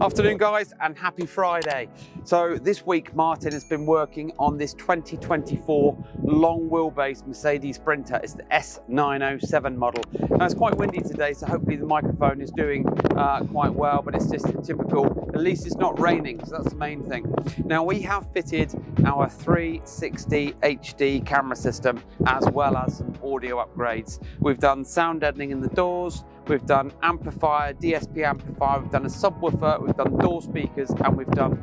Afternoon guys, and happy Friday. So this week Martin has been working on this 2024 long wheelbase Mercedes Sprinter. It's the S907 model. Now it's quite windy today, so hopefully the microphone is doing quite well, but it's just typical. At least it's not raining, so that's the main thing. Now we have fitted our 360 HD camera system as well as some audio upgrades. We've done sound deadening in the doors, we've done amplifier, DSP amplifier, we've done a subwoofer, we've done door speakers, and we've done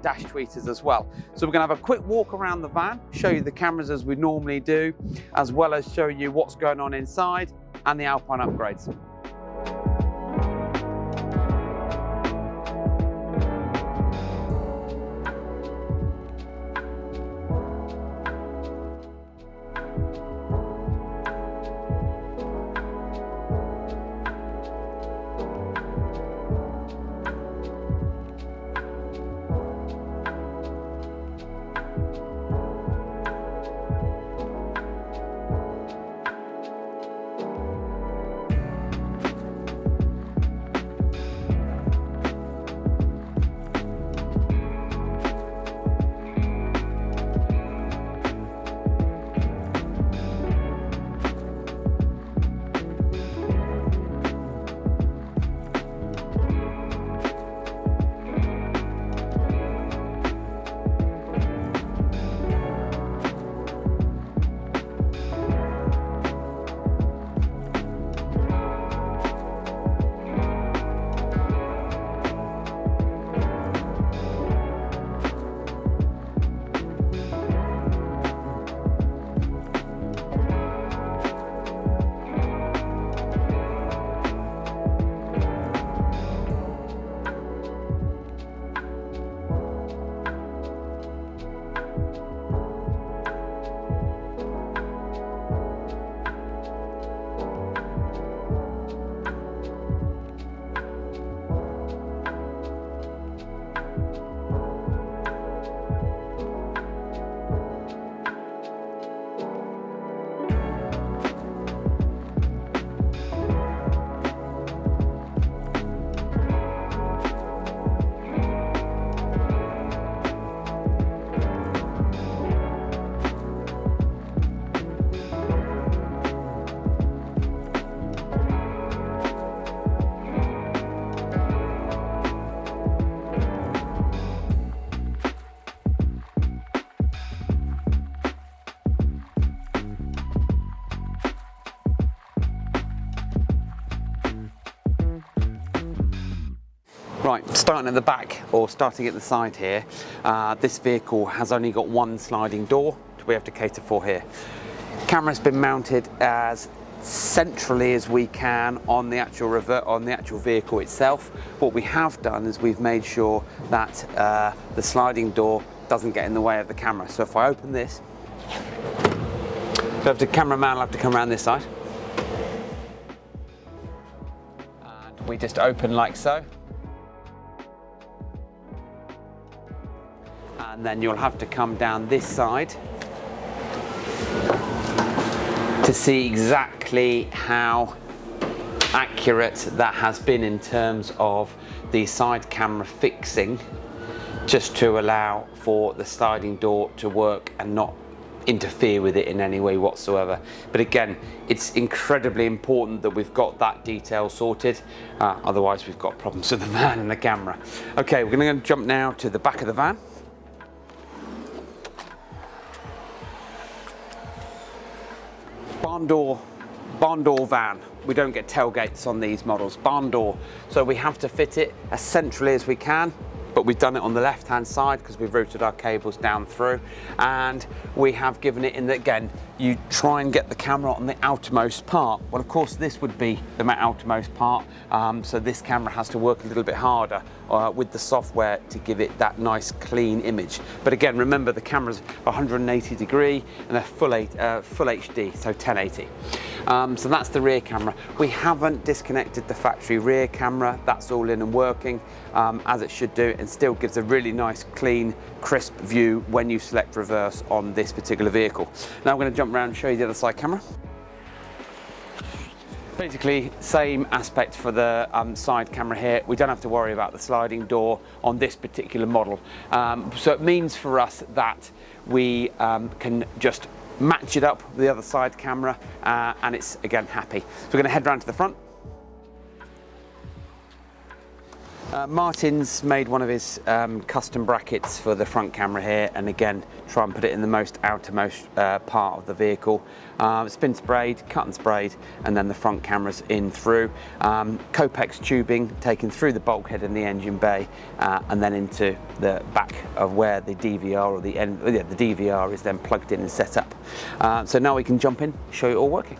dash tweeters as well. So we're going to have a quick walk around the van, show you the cameras as we normally do, as well as show you what's going on inside and the Alpine upgrades. Right, starting at the back or starting at the side here, this vehicle has only got one sliding door we have to cater for here. Camera's been mounted as centrally as we can on the actual vehicle itself. What we have done is we've made sure that the sliding door doesn't get in the way of the camera. So if I open this, the cameraman will have to come around this side. And we just open like so. And then you'll have to come down this side to see exactly how accurate that has been in terms of the side camera fixing, just to allow for the sliding door to work and not interfere with it in any way whatsoever. But again, it's incredibly important that we've got that detail sorted, otherwise we've got problems with the van and the camera. Okay, we're going to jump now to the back of the van. Barn door van. We don't get tailgates on these models. Barn door. So we have to fit it as centrally as we can, but we've done it on the left hand side because we've routed our cables down through, and we have given it in that, again, you try and get the camera on the outermost part. Well, of course this would be the outermost part, so this camera has to work a little bit harder with the software to give it that nice clean image. But again, remember the camera's 180 degree and they're full HD, so 1080. So that's the rear camera. We haven't disconnected the factory rear camera. That's all in and working as it should do, and still gives a really nice, clean, crisp view when you select reverse on this particular vehicle. Now I'm going to jump around and show you the other side camera. Basically, same aspect for the side camera here. We don't have to worry about the sliding door on this particular model. So it means for us that we can just match it up with the other side camera and it's, again, happy. So we're going to head round to the front. Martin's made one of his custom brackets for the front camera here, and again try and put it in the most outermost part of the vehicle. Spin sprayed, cut and sprayed, and then the front camera's in through. Copex tubing taken through the bulkhead in the engine bay and then into the back of where the DVR or the DVR is then plugged in and set up. So now we can jump in, show you it all working.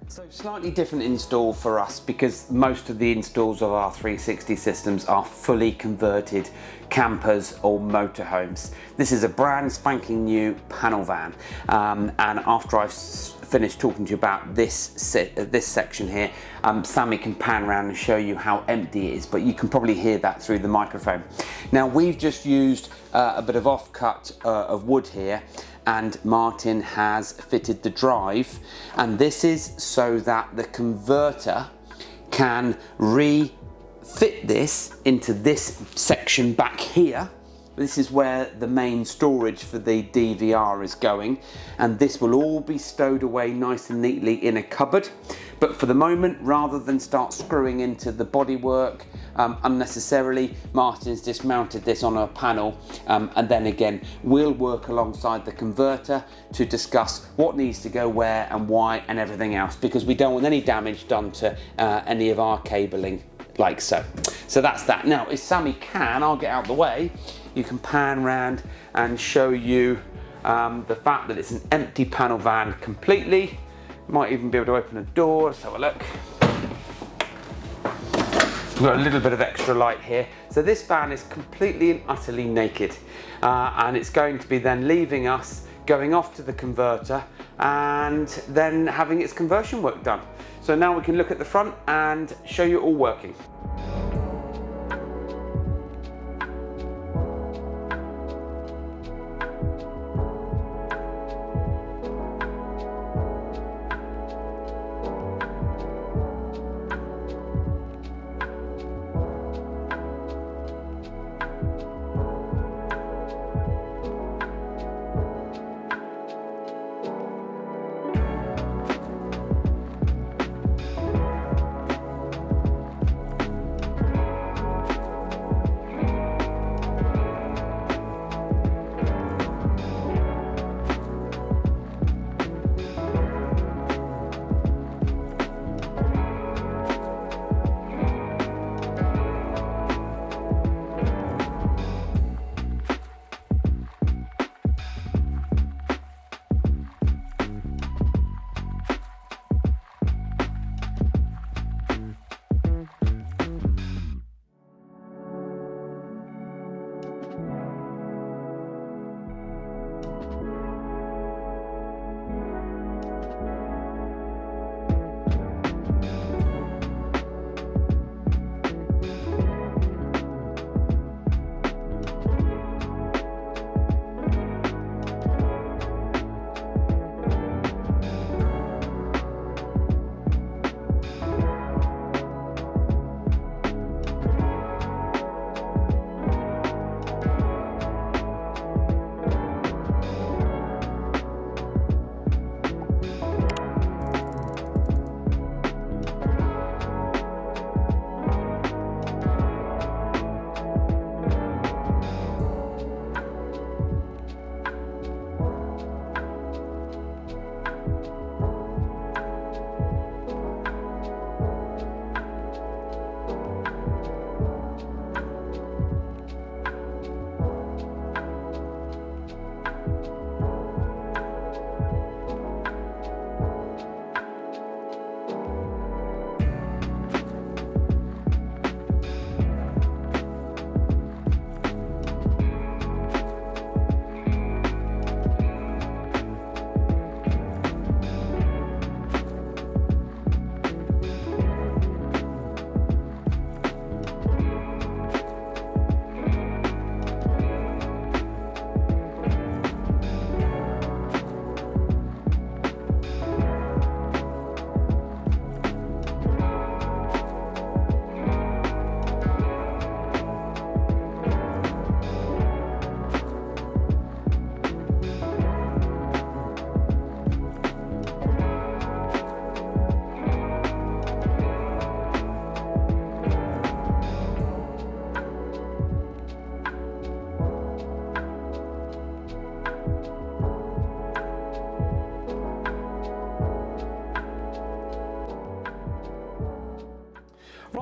So slightly different install for us because most of the installs of our 360 systems are fully converted campers or motorhomes. This is a brand spanking new panel van, and after I've finished talking to you about this section here, Sammy can pan around and show you how empty it is, but you can probably hear that through the microphone. Now we've just used a bit of offcut of wood here, and Martin has fitted the drive, and this is so that the converter can refit this into this section back here. This is where the main storage for the DVR is going, and this will all be stowed away nice and neatly in a cupboard. But for the moment, rather than start screwing into the bodywork unnecessarily, Martin's dismounted this on a panel, and then again we'll work alongside the converter to discuss what needs to go where and why and everything else, because we don't want any damage done to any of our cabling like so. So that's that. Now if Sammy can, I'll get out of the way. You can pan round and show you the fact that it's an empty panel van completely. Might even be able to open a door. Let's have a look. We've got a little bit of extra light here. So this van is completely and utterly naked, and it's going to be then leaving us, going off to the converter and then having its conversion work done. So now we can look at the front and show you it all working.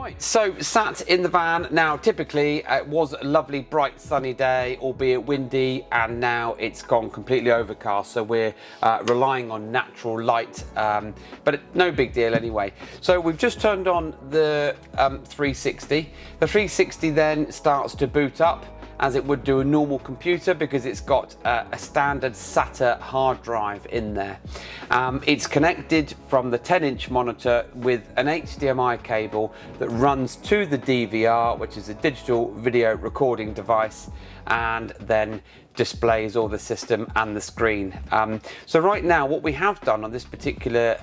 Right, so sat in the van. Now typically it was a lovely bright sunny day, albeit windy, and now it's gone completely overcast, so we're relying on natural light, but no big deal anyway. So we've just turned on the 360. The 360 then starts to boot up as it would do a normal computer, because it's got a standard SATA hard drive in there. It's connected from the 10-inch monitor with an HDMI cable that runs to the DVR, which is a digital video recording device, and then displays all the system and the screen. So right now what we have done on this particular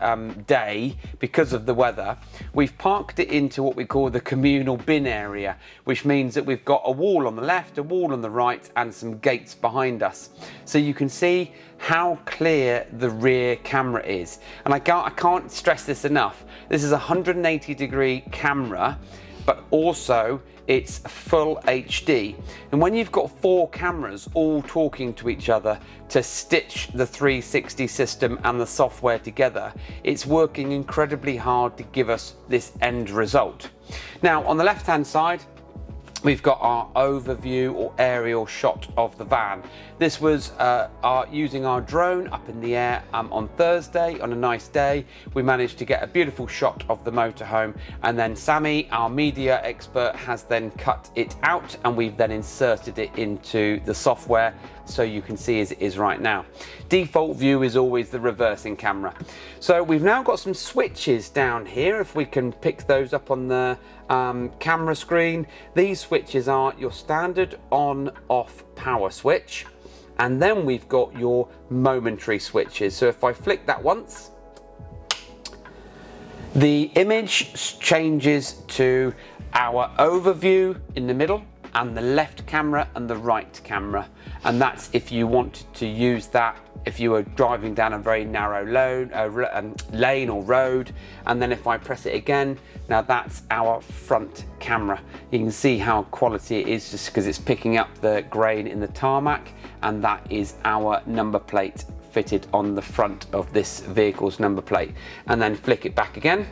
day, because of the weather, we've parked it into what we call the communal bin area, which means that we've got a wall on the left, a wall on the right, and some gates behind us. So you can see how clear the rear camera is. And I can't stress this enough. This is a 180-degree camera, but also it's full HD. And when you've got 4 cameras all talking to each other to stitch the 360 system and the software together, it's working incredibly hard to give us this end result. Now, on the left-hand side, we've got our overview or aerial shot of the van. This was using our drone up in the air on Thursday. On a nice day, we managed to get a beautiful shot of the motorhome, and then Sammy, our media expert, has then cut it out, and we've then inserted it into the software so you can see as it is right now. Default view is always the reversing camera. So we've now got some switches down here, if we can pick those up on the camera screen. These switches are your standard on-off power switch, and then we've got your momentary switches. So if I flick that once, the image changes to our overview in the middle, and the left camera and the right camera, and that's if you wanted to use that if you were driving down a very narrow lane or road. And then if I press it again, now that's our front camera. You can see how quality it is just because it's picking up the grain in the tarmac, and that is our number plate fitted on the front of this vehicle's number plate. And then flick it back again,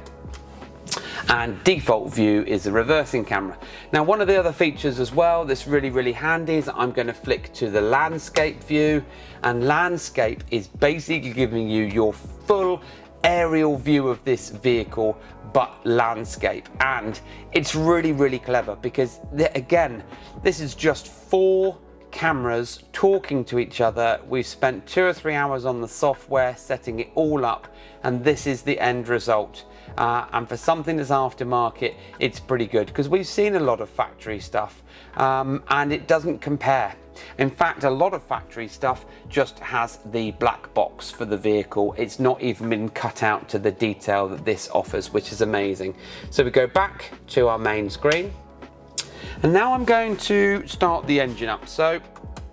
and default view is the reversing camera. Now, one of the other features as well that's really handy is I'm going to flick to the landscape view, and landscape is basically giving you your full aerial view of this vehicle, but landscape. And it's really clever because, again, this is just 4 cameras talking to each other. We've spent 2 or 3 hours on the software setting it all up, and this is the end result. And for something that's aftermarket, it's pretty good, because we've seen a lot of factory stuff and it doesn't compare. In fact, a lot of factory stuff just has the black box for the vehicle. It's not even been cut out to the detail that this offers, which is amazing. So we go back to our main screen, and now I'm going to start the engine up. So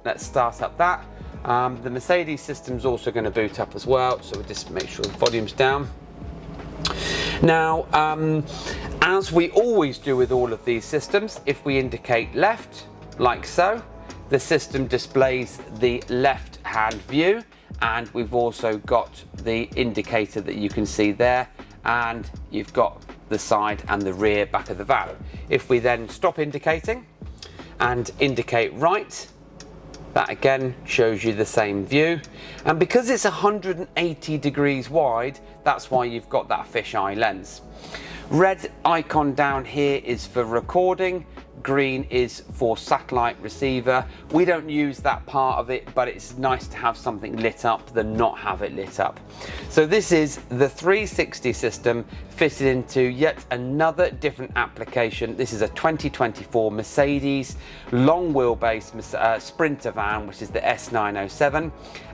let's start up that. The Mercedes system's also going to boot up as well, so we'll just make sure the volume's down. Now, as we always do with all of these systems, if we indicate left, like so, the system displays the left-hand view, and we've also got the indicator that you can see there, and you've got the side and the rear back of the van. If we then stop indicating and indicate right, that again shows you the same view. And because it's 180 degrees wide, that's why you've got that fisheye lens. Red icon down here is for recording, green is for satellite receiver. We don't use that part of it, but it's nice to have something lit up than not have it lit up. So this is the 360 system fitted into yet another different application. This is a 2024 Mercedes long wheelbase Sprinter van, which is the S907.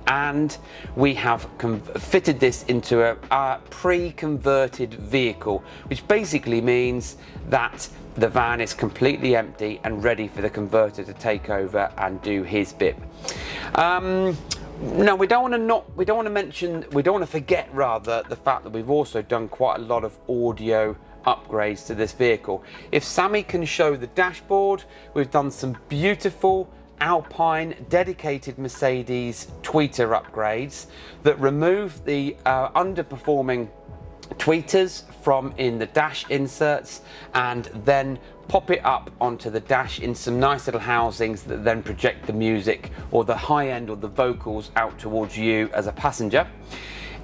And we have fitted this into a pre-converted vehicle, which basically means that the van is completely empty and ready for the converter to take over and do his bit. Now, we don't want to forget rather the fact that we've also done quite a lot of audio upgrades to this vehicle. If Sammy can show the dashboard, we've done some beautiful Alpine dedicated Mercedes tweeter upgrades that remove the underperforming tweeters from in the dash inserts, and then pop it up onto the dash in some nice little housings that then project the music or the high end or the vocals out towards you as a passenger.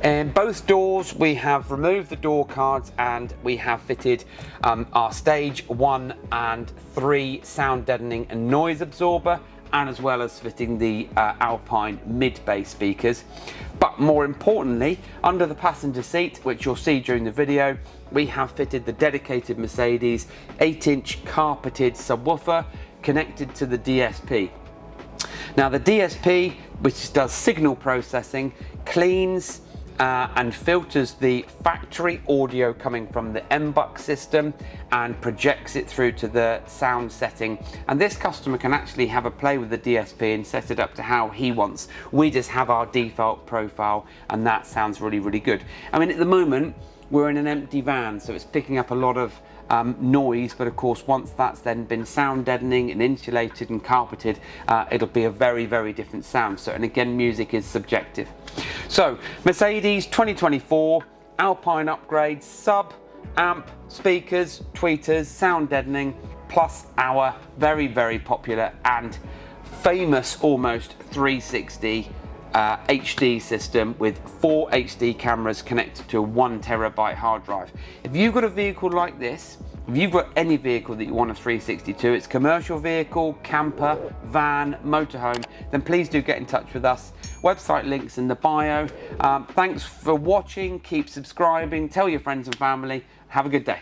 In both doors we have removed the door cards and we have fitted our stage 1 and 3 sound deadening and noise absorber, and as well as fitting the Alpine mid-bass speakers. But more importantly, under the passenger seat, which you'll see during the video, we have fitted the dedicated Mercedes 8-inch carpeted subwoofer connected to the DSP. Now the DSP, which does signal processing, cleans and filters the factory audio coming from the MBUX system and projects it through to the sound setting, and this customer can actually have a play with the DSP and set it up to how he wants. We just have our default profile and that sounds really, really good. I mean, at the moment we're in an empty van, so it's picking up a lot of noise, but of course once that's then been sound deadening and insulated and carpeted, it'll be a very, very different sound. So, and again, music is subjective. So Mercedes 2024 Alpine upgrades, sub, amp, speakers, tweeters, sound deadening, plus our very, very popular and famous almost 360 HD system with 4 HD cameras connected to a 1 terabyte hard drive. If you've got a vehicle like this, if you've got any vehicle that you want a 362, it's commercial vehicle, camper, van, motorhome, then please do get in touch with us. Website links in the bio. Thanks for watching, keep subscribing, tell your friends and family. Have a good day.